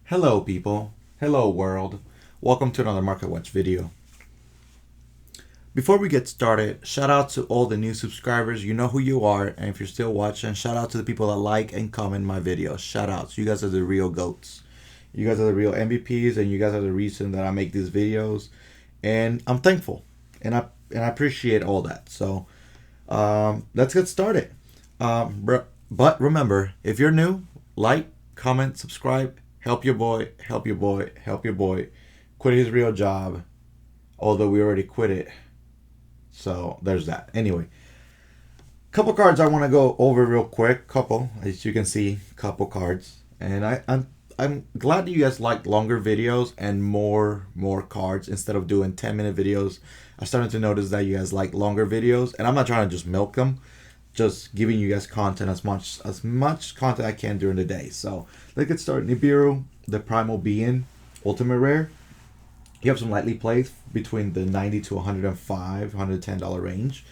Hello people, hello world, welcome to another Market Watch video. Before we get started, shout out to all the new subscribers, you know who you are, and if you're still watching, shout out to the people that like and comment my videos. Shout outs, you guys are the real GOATs. You guys are the real MVPs and you guys are the reason that I make these videos, and I'm thankful and I appreciate all that. So let's get started. But remember, if you're new, like, comment, subscribe, help your boy, help your boy, help your boy quit his real job, although we already quit it. So there's that. Anyway, couple cards I want to go over real quick. Couple, as you can see, couple cards, and I'm glad that you guys like longer videos and more cards instead of doing 10-minute videos. I started to notice that you guys like longer videos, and I'm not trying to just milk them, just giving you guys content as much content I can during the day. So let's get started. Nibiru, the Primal Being, Ultimate Rare. You have some lightly plays between the $90 to $105, $110 range.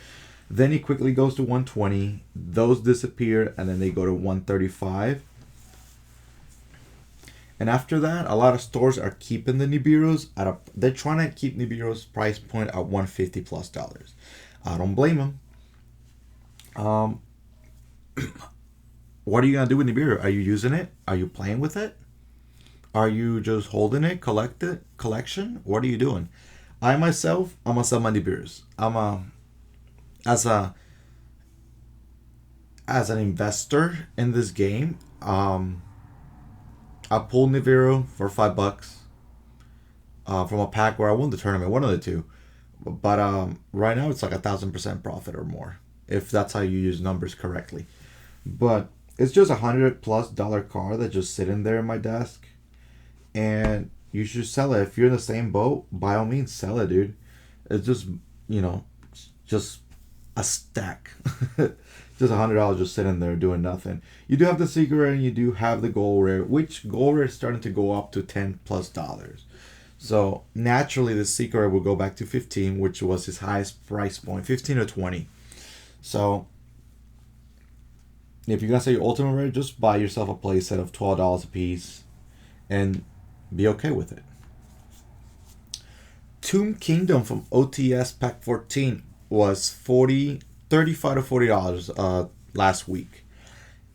Then he quickly goes to 120. Those disappear, and then they go to 135. And after that, a lot of stores are keeping the Nibiru's they're trying to keep Nibiru's price point at $150 plus. I don't blame them. What are you gonna do with Nibiru? Are you using it? Are you playing with it? Are you just holding it, collection? What are you doing? I myself, I'm gonna sell my Nibiru's. As an investor in this game, I pulled Nibiru for $5 from a pack where I won the tournament, one of the two. But right now it's like 1,000% profit or more, if that's how you use numbers correctly. But it's just $100+ card that's just sitting there in my desk, and you should sell it. If you're in the same boat, by all means sell it, dude. It's just, just a stack. Just $100 just sitting there doing nothing. You do have the secret rare and you do have the gold rare, which gold rare is starting to go up to $10+. So naturally the secret rare will go back to 15, which was his highest price point, 15 or 20. So if you're gonna say your ultimate rare, just buy yourself a play set of $12 a piece and be okay with it. Tomb Kingdom from OTS Pack 14 was $35 to $40 last week,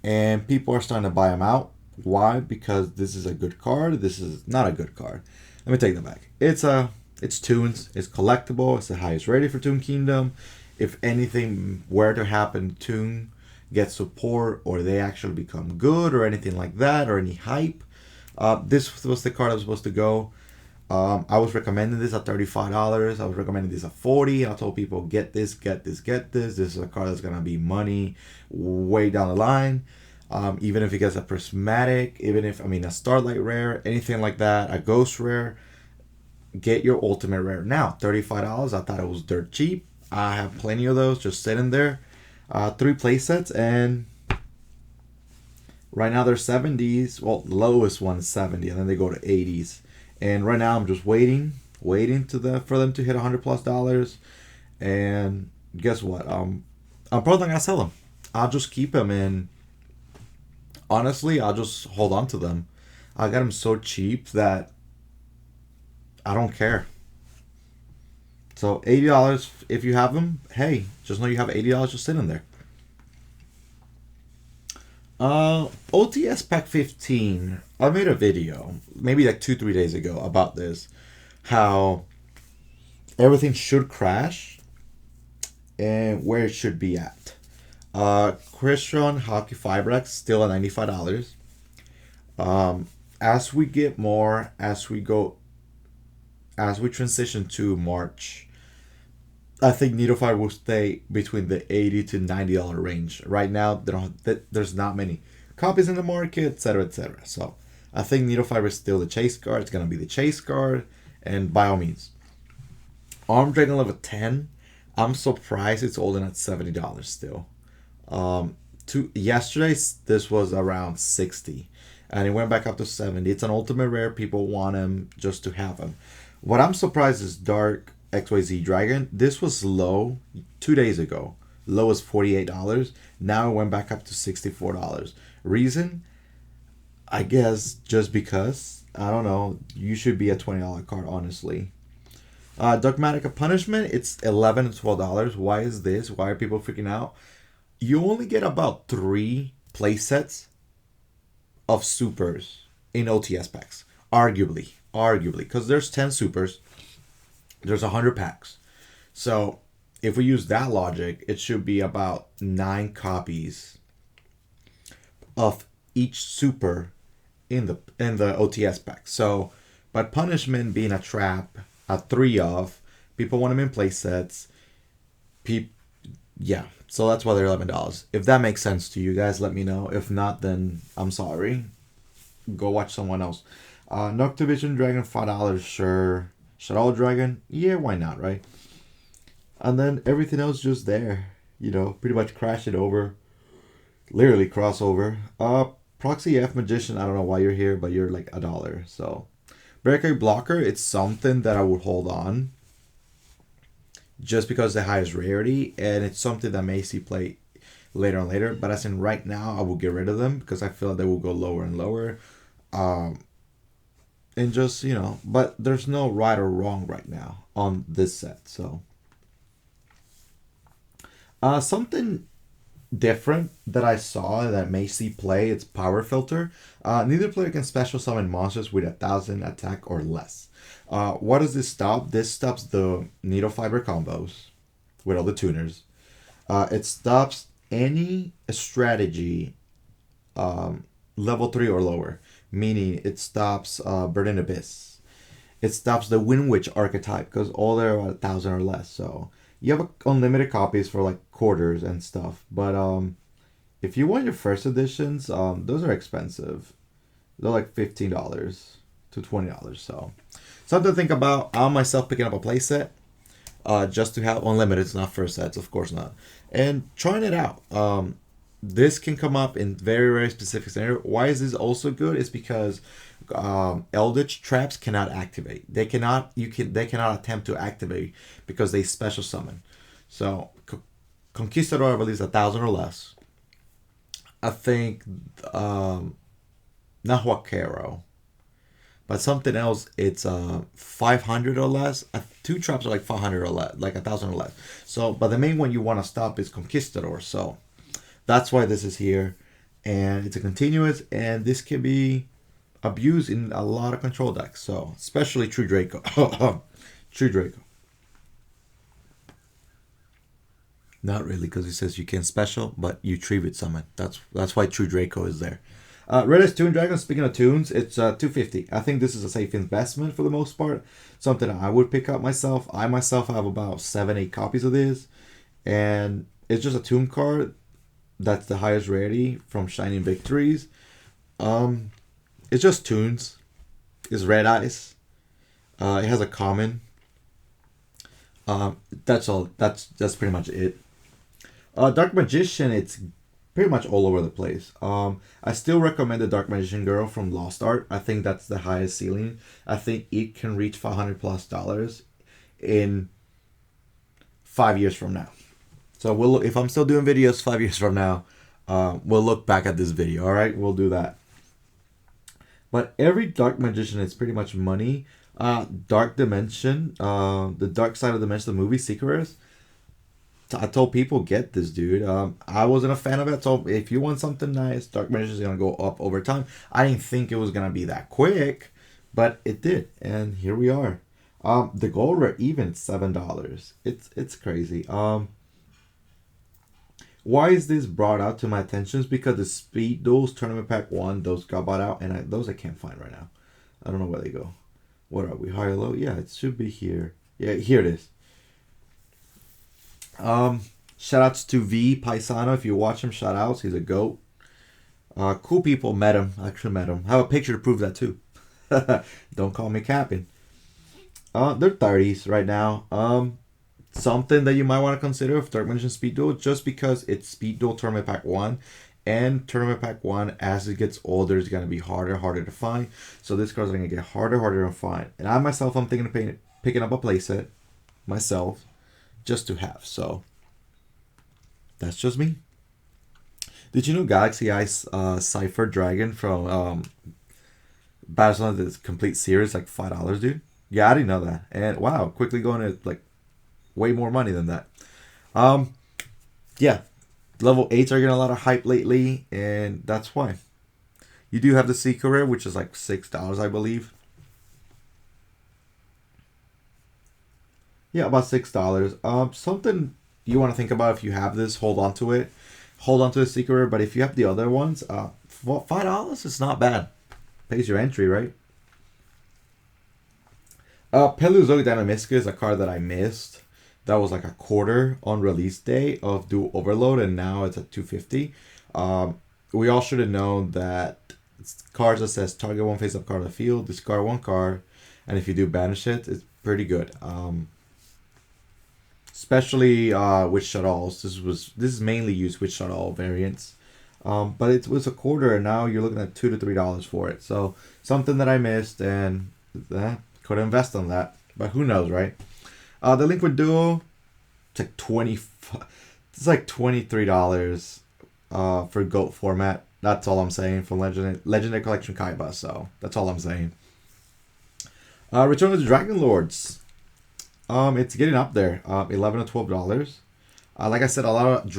and people are starting to buy them out. Why? Because this is a good card. This is not a good card. Let me take that back. It's Toons. It's collectible. It's the highest rated for Tomb Kingdom. If anything were to happen, Toon gets support or they actually become good or anything like that or any hype. This was the card that was supposed to go. I was recommending this at $35. I was recommending this at $40. I told people, get this. This is a card that's gonna be money way down the line. Even if it gets a prismatic, a starlight rare, anything like that, a ghost rare, get your ultimate rare. Now, $35, I thought it was dirt cheap. I have plenty of those just sitting there. 3 play sets, and right now they're 70s. Well, the lowest one is 70, and then they go to 80s. And right now I'm just waiting for them to hit $100+. And guess what? I'm probably not gonna sell them. I'll just keep them, and honestly, I'll just hold on to them. I got them so cheap that I don't care. So $80 if you have them. Hey, just know you have $80 just sitting there. OTS Pack 15. I made a video maybe like 2-3 days ago about this, how everything should crash and where it should be at. Christian Hockey Fibrex still at $95. As we get more, as we transition to March, I think Needlefiber will stay between the $80 to $90 range. Right now, there's not many copies in the market, etc., etc. So I think Needlefiber is still the chase card. It's gonna be the chase card, and by all means, Arm Dragon level 10. I'm surprised it's holding at $70 still. Yesterday this was around 60, and it went back up to 70. It's an ultimate rare. People want him just to have him. What I'm surprised is Dark XYZ Dragon. This was low 2 days ago. Low was $48. Now it went back up to $64. Reason? I guess just because. I don't know. You should be a $20 card, honestly. Dogmatic Punishment, it's $11 to $12. Why is this? Why are people freaking out? You only get about 3 play sets of supers in OTS packs. Arguably. Because there's 10 supers, there's 100 packs. So if we use that logic, it should be about 9 copies of each super in the OTS pack. So, but Punishment being a trap, a 3 of, people want them in play sets. Yeah, so that's why they're $11. If that makes sense to you guys, let me know. If not, then I'm sorry. Go watch someone else. Noctivision Dragon, $5, sure. Shadow Dragon, yeah, why not, right? And then everything else just there. Pretty much crash it over. Literally crossover. Proxy F Magician, I don't know why you're here, but you're like $1. So Breakaway Blocker, it's something that I would hold on. Just because the highest rarity, and it's something that may see play later and later. But as in right now, I will get rid of them because I feel like they will go lower and lower. And just, but there's no right or wrong right now on this set. So something different that I saw that may see play, it's Power Filter. Neither player can special summon monsters with 1,000 attack or less. What does this stop? This stops the needle fiber combos with all the tuners. It stops any strategy level 3 or lower, meaning it stops Burning Abyss. It stops the Wind Witch archetype because all they're 1,000 or less. So you have unlimited copies for like quarters and stuff. But if you want your first editions, those are expensive. They're like $15 to $20. So something to think about. I myself picking up a playset just to have unlimited. It's not first sets, of course not. And trying it out. This can come up in very, very specific scenario. Why is this also good? It's because Eldritch traps cannot activate. They cannot attempt to activate because they special summon. So Conquistador, I believe, is 1,000 or less. I think not Huaquero, but something else. It's 500 or less. 2 traps are like 500 or less, like 1,000 or less. So, but the main one you want to stop is Conquistador. So that's why this is here, and it's a continuous, and this can be abused in a lot of control decks. So especially True Draco. True Draco. Not really, because he says you can special, but you tribute summon. That's why True Draco is there. Redis Toon Dragon, speaking of tunes, it's $250. I think this is a safe investment for the most part. Something I would pick up myself. I myself have about 7-8 copies of this. And it's just a tune card. That's the highest rarity from Shining Victories. It's just tunes. It's Red Eyes. It has a common. That's all. That's pretty much it. Dark Magician, it's pretty much all over the place. I still recommend the Dark Magician Girl from Lost Art. I think that's the highest ceiling. I think it can reach $500+ in 5 years from now. So if I'm still doing videos 5 years from now, we'll look back at this video. All right, we'll do that. But every Dark Magician is pretty much money. Dark Dimension, the Dark Side of Dimension, the movie Secret. I told people, get this, dude. I wasn't a fan of it. So if you want something nice, Dark Magician is gonna go up over time. I didn't think it was gonna be that quick, but it did, and here we are. The gold rare even $7. It's crazy. Why is this brought out to my attention? Is because the Speed Duels Tournament Pack 1, those got bought out, and those I can't find right now. I don't know where they go. What are we, high or low? Yeah, it should be here. Yeah, here it is. Shout outs to V Paisano. If you watch him, shout outs. He's a goat. Cool people. Met him. Actually met him. I have a picture to prove that too. Don't call me capping. They're 30s right now. Something that you might want to consider if Dark Magician Speed Duel, just because it's Speed Duel Tournament Pack 1, and Tournament Pack 1, as it gets older, is going to be harder to find. So this card's going to get harder to find. And I myself, I'm thinking of picking up a playset myself, just to have. So that's just me. Did you know Galaxy Ice Cypher Dragon from Battlezone, the complete series, like $5, dude? Yeah, I didn't know that. And wow, quickly going to like way more money than that. Um, yeah, level 8s are getting a lot of hype lately, and that's why. You do have the Seeker Rare, which is like $6, I believe. Yeah, about $6. Something you want to think about if you have this, hold on to it. Hold on to the Seeker Rare, but if you have the other ones, $5 is not bad. Pays your entry, right? Paleozoic Dynamisca is a card that I missed. That was like a quarter on release day of Dual Overload, and now it's at 250. We all should have known that cards that says target one face-up card on the field, discard one card, and if you do banish it, it's pretty good. Especially with Shadalls. This is mainly used with Shadall variants. But it was a quarter, and now you're looking at $2 to $3 for it. So something that I missed, and could invest on that. But who knows, right? The Liquid Duo, it's like It's like $23 for GOAT format. That's all I'm saying from Legendary Collection Kaiba. So that's all I'm saying. Return of the Dragon Lords. It's getting up there. $11 to $12. Like I said, a lot of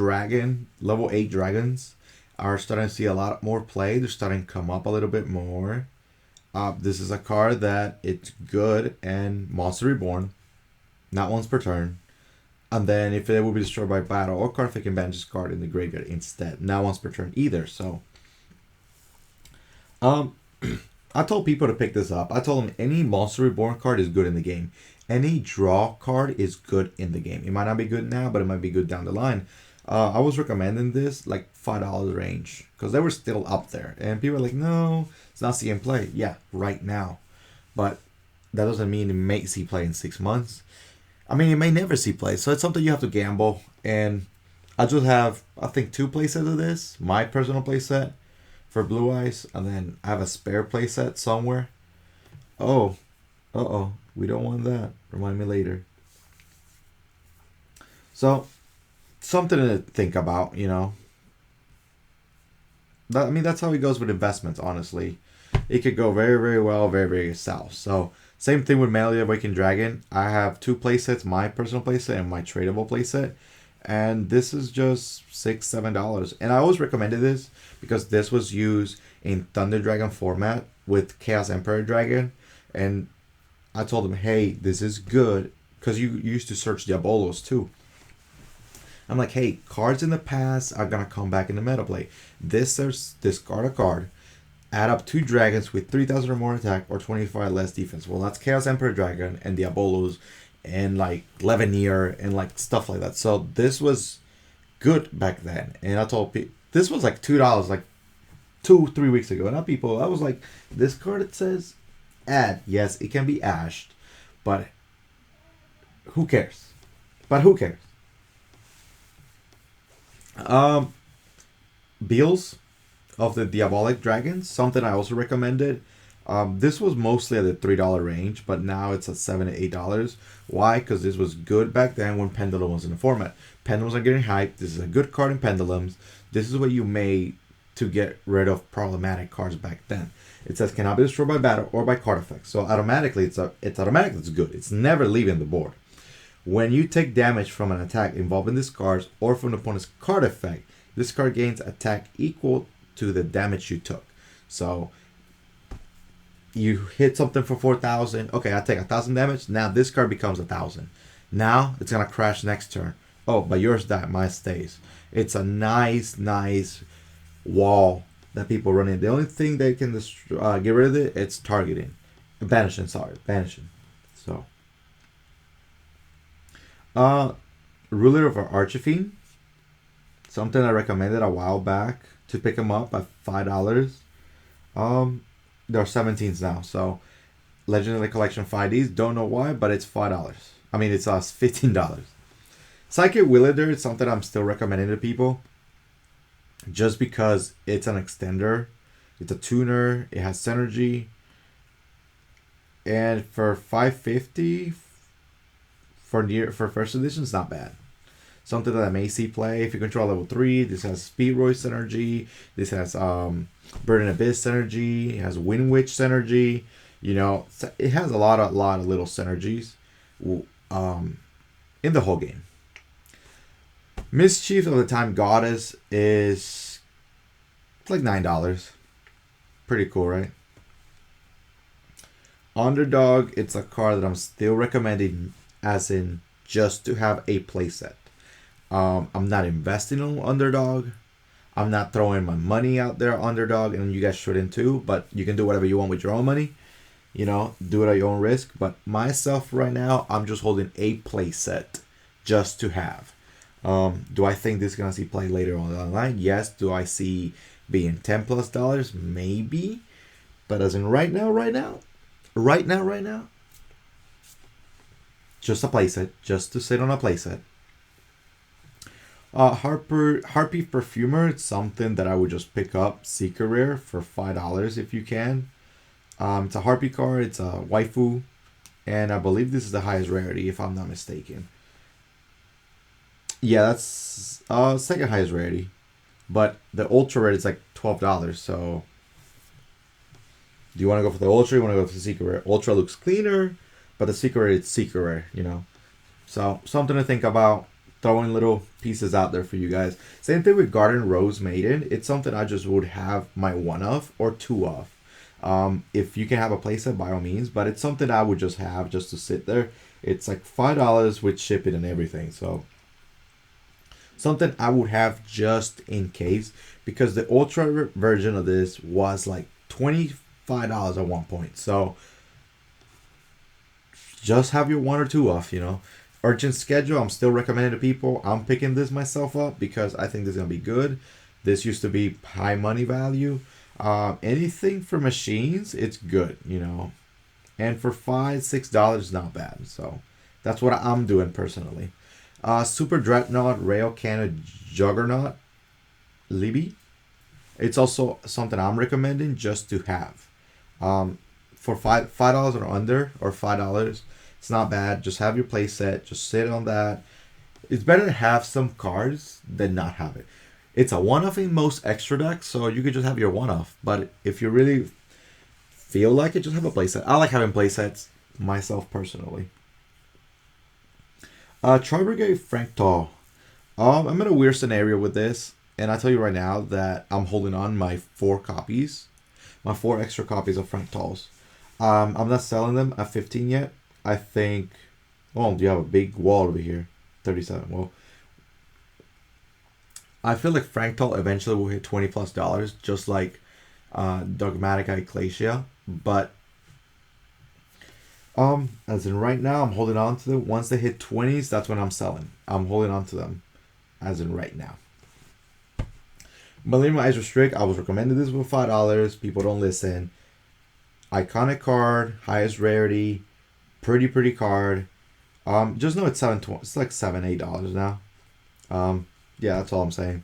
level 8 dragons are starting to see a lot more play. They're starting to come up a little bit more. This is a card that it's good and Monster Reborn, not once per turn. And then if it will be destroyed by battle or card, if it can banish this card in the graveyard instead, not once per turn either. So, I told people to pick this up. I told them any Monster Reborn card is good in the game. Any draw card is good in the game. It might not be good now, but it might be good down the line. I was recommending this like $5 range because they were still up there, and people are like, "No, it's not seeing play." Yeah, right now, but that doesn't mean it may see play in 6 months. I mean, it may never see play, so it's something you have to gamble. And I just have, I think, 2 playsets of this. My personal playset for Blue Eyes, and then I have a spare playset somewhere. Oh, we don't want that. Remind me later. So, something to think about, you know. I mean, that's how it goes with investments, honestly. It could go very, very well, very, very south. So, same thing with Melee Awaken Dragon. I have 2 playsets, my personal playset and my tradable playset. And this is just $6, $7. And I always recommended this because this was used in Thunder Dragon format with Chaos Emperor Dragon. And I told them, hey, this is good. Because you used to search Diabolos too. I'm like, hey, cards in the past are going to come back in the meta play. This says discard a card. Add up 2 dragons with 3,000 or more attack or 25 less defense. Well, that's Chaos Emperor Dragon and Diabolos and like Levenir and like stuff like that. So this was good back then. And I told people, this was like $2 like 2-3 weeks ago. And I was like, this card, it says add. Yes, it can be ashed, but who cares? But who cares? Beals of the Diabolic Dragons, something I also recommended. This was mostly at the $3 range, but now it's at $7 to $8. Why? Because this was good back then when Pendulum was in the format. Pendulums are getting hyped. This is a good card in Pendulums. This is what you made to get rid of problematic cards back then. It says cannot be destroyed by battle or by card effects. So automatically, it's automatically it's good. It's never leaving the board. When you take damage from an attack involving this card or from an opponent's card effect, this card gains attack equal to the damage you took. So you hit something for 4,000. Okay, I take 1,000 damage. Now this card becomes 1,000. Now it's gonna crash next turn. Oh, but yours died, mine stays. It's a nice wall that people run in. The only thing they can get rid of it's targeting, banishing. So, Ruler of Archifiend. Something I recommended a while back to pick them up at $5. There are 17s now. So Legendary Collection 5Ds. Don't know why, but it's $5. I mean, it's $15. Psychic Willader is something I'm still recommending to people. Just because it's an extender. It's a tuner. It has synergy. And for $550 for first edition, it's not bad. something that I may see play. If you control level 3, this has Speed Royce synergy. This has Burning Abyss synergy. It has Wind Witch synergy. You know, it has a lot of little synergies in the whole game. Mischief of the Time Goddess is like $9. Pretty cool, right? Underdog, it's a card that I'm still recommending, as in just to have a playset. I'm not investing on Underdog. I'm not throwing my money out there on Underdog, and you guys shouldn't too, but you can do whatever you want with your own money. You know, do it at your own risk. But myself right now, I'm just holding a playset just to have. Do I think this is going to see play later on the line? Yes. Do I see being $10+? Maybe. But as in right now, just a playset, just to sit on a playset. Harpy Perfumer, it's something that I would just pick up, Secret Rare, for $5 if you can. It's a Harpy card, it's a waifu, and I believe this is the highest rarity if I'm not mistaken. Yeah, that's second highest rarity, but the ultra rare is like $12. So, do you want to go for the ultra? Or you want to go for the secret rare? Ultra looks cleaner, but the secret rare, it's secret rare. You know, so something to think about. Throwing little pieces out there for you guys. Same thing with Garden Rose Maiden. It's something I just would have my one of or two of. If you can have a playset, by all means, but it's something I would just have just to sit there. It's like $5 with shipping and everything. So something I would have just in case, because the ultra version of this was like $25 at one point. So just have your one or two off, you know. Urgent Schedule, I'm still recommending to people. I'm picking this myself up because I think this is going to be good. This used to be high money value. Anything for machines, it's good, you know. And for $5-6, not bad. So that's what I'm doing personally. Super Dreadnought, Rail Cannon, Juggernaut, Libby. It's also something I'm recommending just to have. For $5 or under, or $5, it's not bad. Just have your play set. Just sit on that. It's better to have some cards than not have it. It's a one-off in most extra decks, so you could just have your one-off. But if you really feel like it, just have a playset. I like having playsets myself personally. Troy Brigade Frank Tall. I'm in a weird scenario with this, and I tell you right now that I'm holding on my 4 copies, my 4 extra copies of Frank Talls. I'm not selling them at 15 yet. I think. Oh, you have a big wall over here, 37. Well, I feel like Frank Tall eventually will hit $20+, just like Dogmatic Ecclesia. But as in right now, I'm holding on to them. Once they hit 20s, that's when I'm selling. I'm holding on to them, as in right now. Millennium Eyes Restrict, I was recommended this for $5. People don't listen. Iconic card, highest rarity, pretty card. Just know it's $7.20. It's like $7-8 now. Yeah, that's all I'm saying.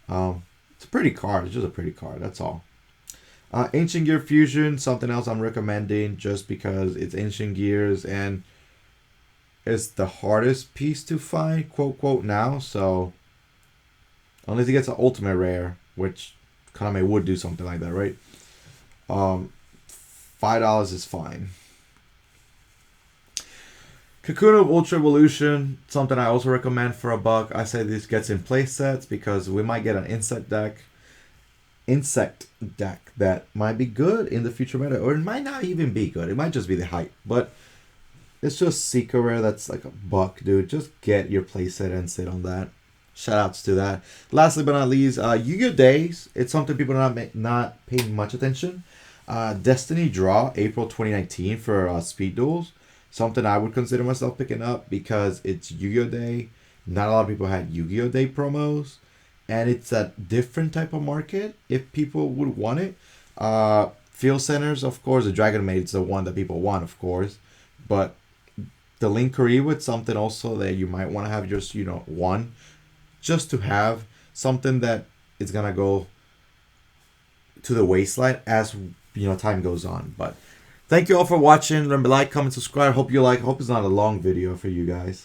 It's a pretty card. It's just a pretty card. That's all. Ancient Gear Fusion, something else I'm recommending just because it's Ancient Gears and it's the hardest piece to find, quote now. So unless it gets an ultimate rare, which Konami would do something like that, right? $5 is fine. Cocoon of Ultra Evolution, something I also recommend for $1. I say this gets in play sets because we might get an insect deck that might be good in the future meta, or it might not even be good. It might just be the hype, but it's just Secret Rare that's like $1, dude. Just get your playset and sit on that. Shoutouts to that. Lastly but not least, Yu-Gi-Oh! Days. It's something people are not paying much attention. Destiny Draw, April 2019 for Speed Duels. Something I would consider myself picking up because it's Yu-Gi-Oh! Day. Not a lot of people had Yu-Gi-Oh! Day promos. And it's a different type of market if people would want it. Field Centers, of course. The Dragon Maid is the one that people want, of course. But the Link Kariwa, it's something also that you might want to have just, one. Just to have something that is going to go to the waistline as, time goes on. But thank you all for watching. Remember, like, comment, subscribe. Hope you like. Hope it's not a long video for you guys.